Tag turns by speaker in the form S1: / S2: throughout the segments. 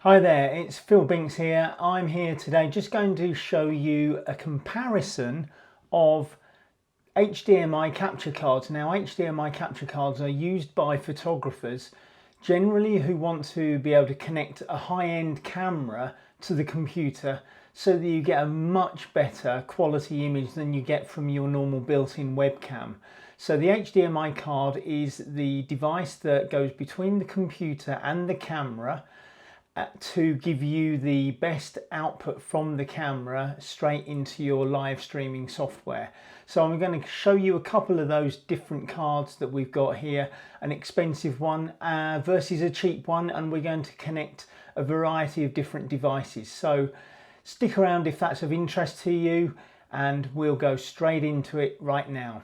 S1: Hi there, it's Phil Binks here. I'm here today just going to show you a comparison of HDMI capture cards. Now, HDMI capture cards are used by photographers generally who want to be able to connect a high-end camera to the computer so that you get a much better quality image than you get from your normal built-in webcam. So the HDMI card is the device that goes between the computer and the camera to give you the best output from the camera straight into your live streaming software. So I'm going to show you a couple of those different cards that we've got here, an expensive one versus a cheap one, and we're going to connect a variety of different devices. So stick around if that's of interest to you, and we'll go straight into it right now.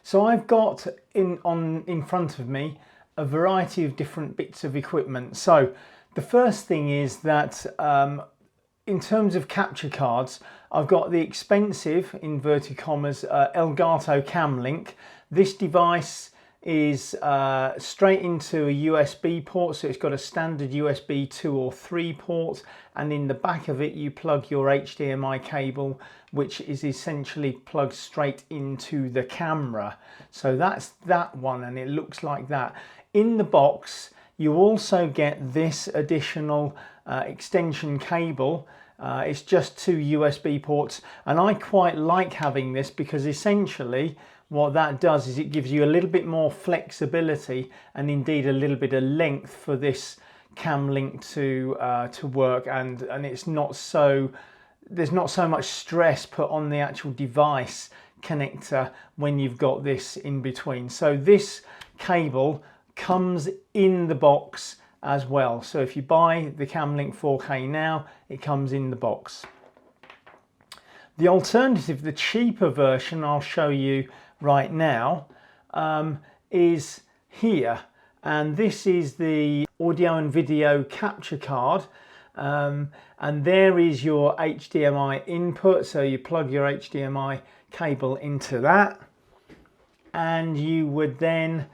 S1: So I've got in front of me a variety of different bits of equipment. So the first thing is that in terms of capture cards, I've got the expensive, inverted commas, Elgato Cam Link. This device is straight into a USB port, so it's got a standard USB 2 or 3 port, and in the back of it you plug your HDMI cable, which is essentially plugged straight into the camera. So that's that one, and it looks like that. In the box you also get this additional extension cable. It's just 2 USB ports, and I quite like having this because essentially what that does is it gives you a little bit more flexibility and indeed a little bit of length for this Cam Link to work, and it's not so, there's not so much stress put on the actual device connector when you've got this in between. So this cable comes in the box as well. So if you buy the Cam Link 4K now, it comes in the box. The alternative, the cheaper version I'll show you right now, is here, and this is the audio and video capture card, and there is your HDMI input. So you plug your HDMI cable into that, and you would then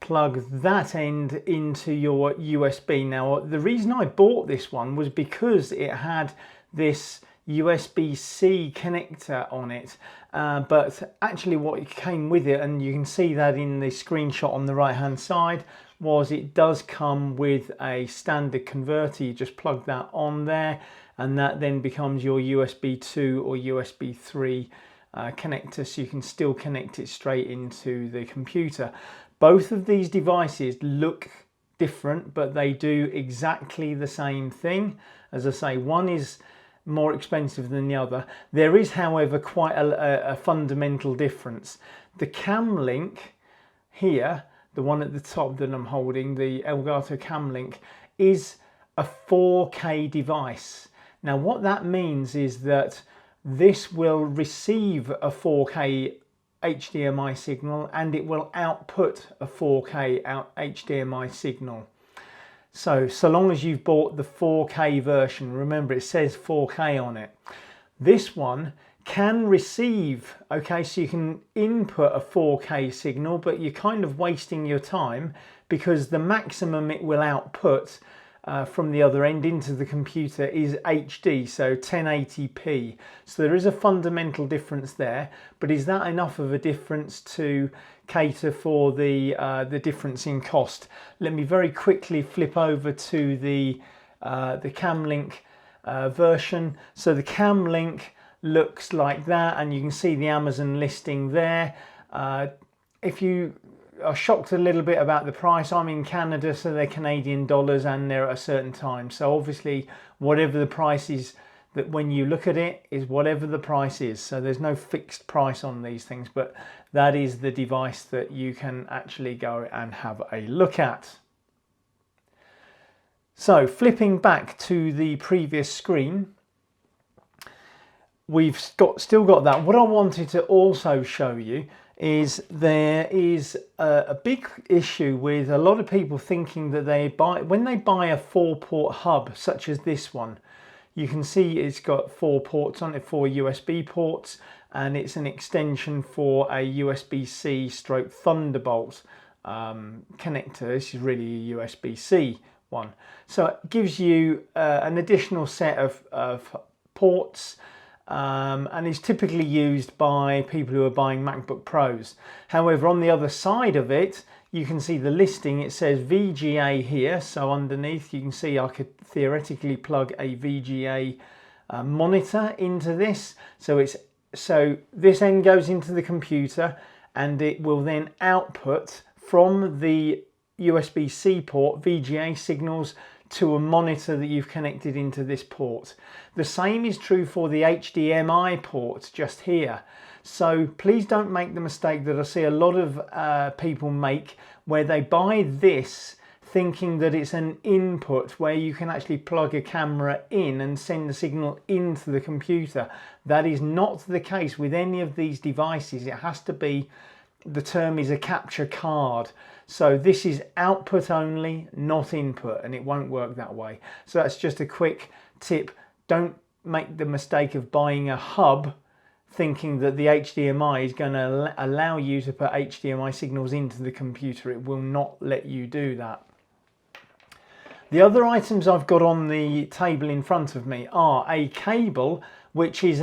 S1: plug that end into your USB. Now, the reason I bought this one was because it had this USB-C connector on it, but actually what came with it, and you can see that in the screenshot on the right hand side, was it does come with a standard converter. You just plug that on there, and that then becomes your USB 2 or USB 3 connector, so you can still connect it straight into the computer. Both of these devices look different, but they do exactly the same thing. As I say, one is more expensive than the other. There is, however, quite a fundamental difference. The Cam Link here, the one at the top that I'm holding, the Elgato Cam Link, is a 4K device. Now what that means is that this will receive a 4K HDMI signal, and it will output a 4K HDMI signal. So long as you've bought the 4K version, remember it says 4K on it. This one can receive, okay, so you can input a 4K signal, but you're kind of wasting your time because the maximum it will output from the other end into the computer is HD, so 1080p. So there is a fundamental difference there, but is that enough of a difference to cater for the difference in cost? Let me very quickly flip over to the Cam Link version. So the Cam Link looks like that, and you can see the Amazon listing there. If you are shocked a little bit about the price, I'm in Canada, so they're Canadian dollars and they're at a certain time. So obviously whatever the price is, that when you look at it, is whatever the price is. So there's no fixed price on these things, but that is the device that you can actually go and have a look at. So flipping back to the previous screen, we've still got that. What I wanted to also show you is there is a big issue with a lot of people thinking that when they buy a 4-port hub such as this one, you can see it's got 4 ports on it, 4 USB ports, and it's an extension for a USB-C stroke Thunderbolt connector. This is really a USB-C one. So it gives you an additional set of ports, and is typically used by people who are buying MacBook Pros. However, on the other side of it, you can see the listing. It says VGA here, so underneath you can see I could theoretically plug a VGA monitor into this. So this end goes into the computer, and it will then output from the USB-C port VGA signals to a monitor that you've connected into this port. The same is true for the HDMI port just here. So please don't make the mistake that I see a lot of people make, where they buy this thinking that it's an input where you can actually plug a camera in and send the signal into the computer. That is not the case with any of these devices. It has to be, the term is a capture card. So this is output only, not input, and it won't work that way. So that's just a quick tip. Don't make the mistake of buying a hub thinking that the HDMI is going to allow you to put HDMI signals into the computer. It will not let you do that. The other items I've got on the table in front of me are a cable, which is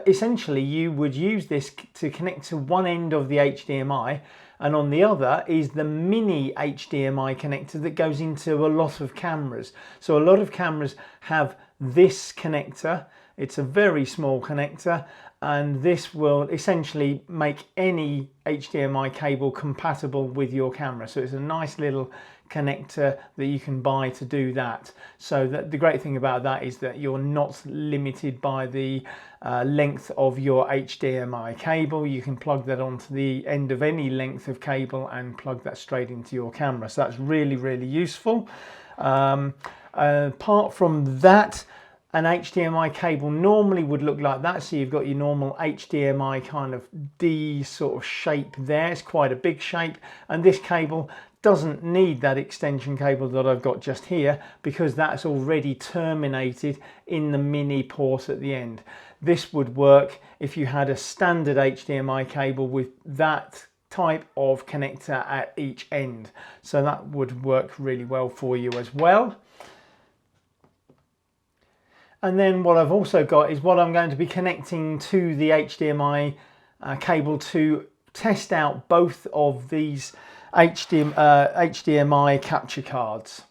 S1: essentially you would use this to connect to one end of the HDMI, and on the other is the mini HDMI connector that goes into a lot of cameras. So a lot of cameras have this connector. It's a very small connector, and this will essentially make any HDMI cable compatible with your camera. So it's a nice little connector that you can buy to do that. So that the great thing about that is that you're not limited by the length of your HDMI cable. You can plug that onto the end of any length of cable and plug that straight into your camera. So that's really, really useful. Apart from that, an HDMI cable normally would look like that. So you've got your normal HDMI kind of D sort of shape there. It's quite a big shape, and this cable doesn't need that extension cable that I've got just here, because that's already terminated in the mini port at the end. This would work if you had a standard HDMI cable with that type of connector at each end. So that would work really well for you as well. And then what I've also got is what I'm going to be connecting to the HDMI cable to test out both of these HDMI capture cards.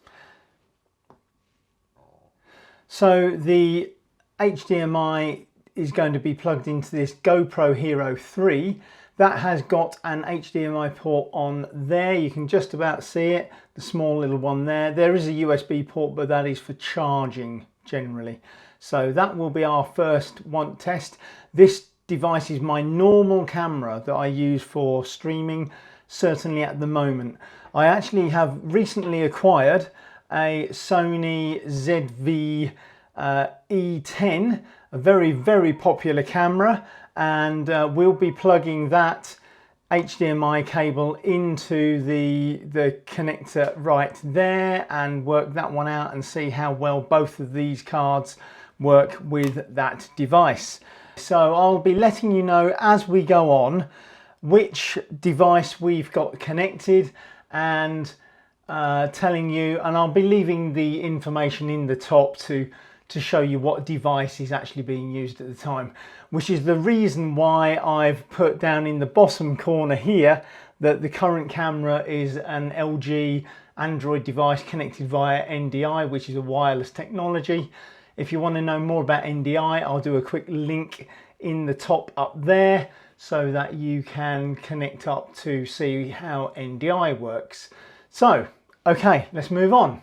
S1: So the HDMI is going to be plugged into this GoPro HERO 3. That has got an HDMI port on there. You can just about see it, the small little one there. There is a USB port, but that is for charging generally. So that will be our first one test. This device is my normal camera that I use for streaming, certainly at the moment. I actually have recently acquired a Sony ZV-E10, a very, very popular camera, and we'll be plugging that HDMI cable into the connector right there and work that one out and see how well both of these cards work with that device. So I'll be letting you know as we go on which device we've got connected, and telling you, and I'll be leaving the information in the top to show you what device is actually being used at the time, which is the reason why I've put down in the bottom corner here that the current camera is an LG Android device connected via NDI, which is a wireless technology. If you want to know more about NDI, I'll do a quick link in the top up there so that you can connect up to see how NDI works. So, okay, let's move on.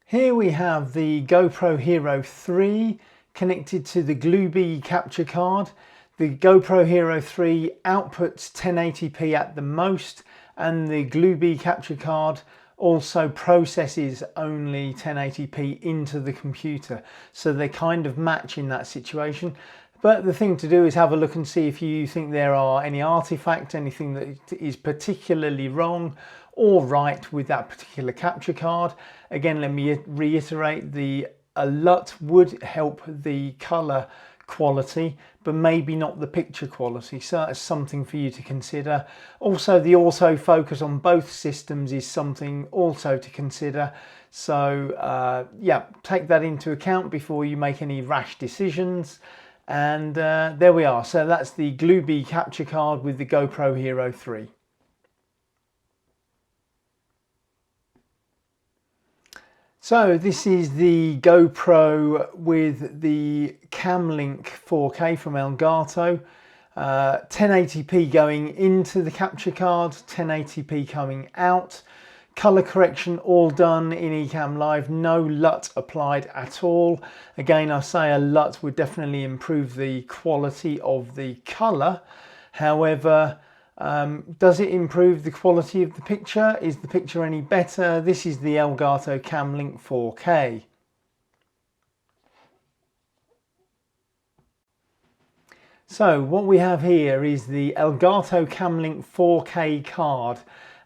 S1: Here we have the GoPro HERO 3 connected to the Glubee capture card. The GoPro HERO 3 outputs 1080p at the most, and the Glubee capture card also processes only 1080p into the computer. So they kind of match in that situation. But the thing to do is have a look and see if you think there are any artifacts, anything that is particularly wrong or right with that particular capture card. Again, let me reiterate, the LUT would help the color quality, but maybe not the picture quality. So that's something for you to consider. Also, the autofocus on both systems is something also to consider. So yeah, take that into account before you make any rash decisions. And there we are. So that's the Glubee capture card with the GoPro HERO 3. So this is the GoPro with the Cam Link 4K from Elgato. 1080p going into the capture card, 1080p coming out. Color correction all done in Ecamm Live, no LUT applied at all. Again, I say a LUT would definitely improve the quality of the color. However, does it improve the quality of the picture? Is the picture any better? This is the Elgato Cam Link 4K. So what we have here is the Elgato Cam Link 4K card,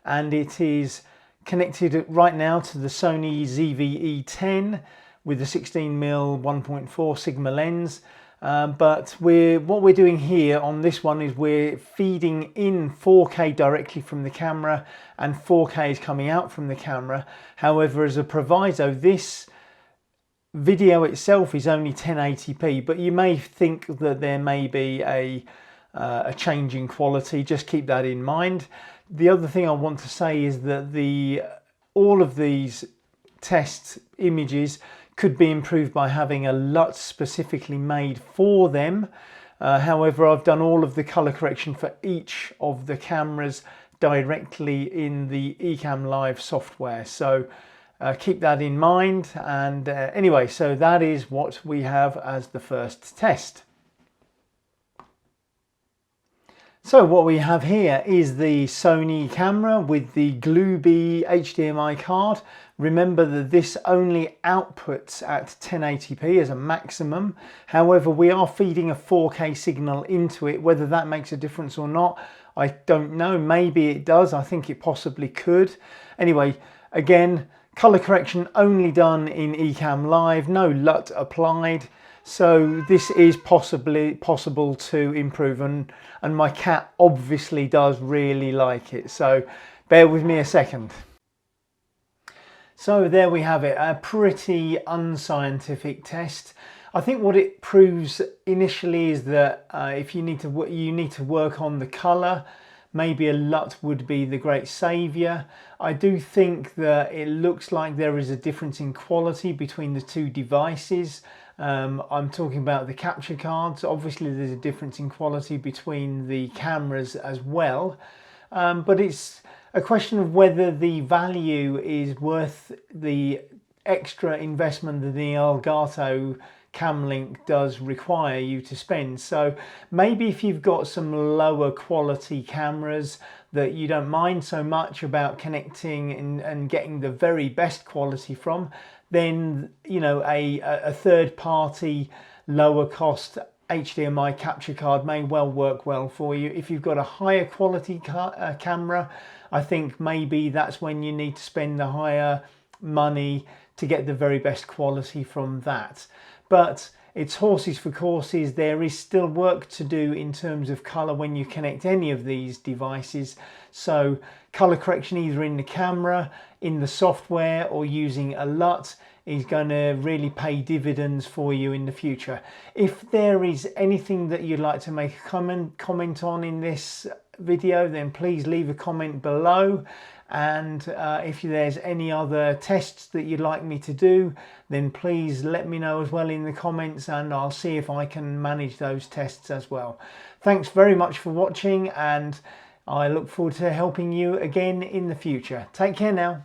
S1: and it is connected right now to the Sony ZV-E10 with the 16mm 1.4 Sigma lens. But what we're doing here on this one is we're feeding in 4K directly from the camera, and 4K is coming out from the camera. However, as a proviso, this video itself is only 1080p, but you may think that there may be a change in quality. Just keep that in mind. The other thing I want to say is that all of these test images could be improved by having a LUT specifically made for them. However, I've done all of the color correction for each of the cameras directly in the Ecamm Live software. So keep that in mind. And anyway, so that is what we have as the first test. So what we have here is the Sony camera with the Glubee HDMI card. Remember that this only outputs at 1080p as a maximum. However, we are feeding a 4K signal into it. Whether that makes a difference or not, I don't know. Maybe it does. I think it possibly could. Anyway, again, color correction only done in Ecamm Live, no LUT applied. So this is possible to improve, and my cat obviously does really like it. So bear with me a second. So there we have it, a pretty unscientific test. I think what it proves initially is that if you need to work on the color, maybe a LUT would be the great saviour. I do think that it looks like there is a difference in quality between the two devices. I'm talking about the capture cards. Obviously there's a difference in quality between the cameras as well, but it's a question of whether the value is worth the extra investment that the Elgato Cam Link does require you to spend. So maybe if you've got some lower quality cameras that you don't mind so much about connecting and getting the very best quality from, then you know a third party lower cost HDMI capture card may well work well for you. If you've got a higher quality camera, I think maybe that's when you need to spend the higher money to get the very best quality from that. But it's horses for courses. There is still work to do in terms of color when you connect any of these devices. So color correction either in the camera, in the software, or using a LUT is going to really pay dividends for you in the future. If there is anything that you'd like to make a comment on in this video, then please leave a comment below. And if there's any other tests that you'd like me to do, then please let me know as well in the comments, and I'll see if I can manage those tests as well. Thanks very much for watching, and I look forward to helping you again in the future. Take care now.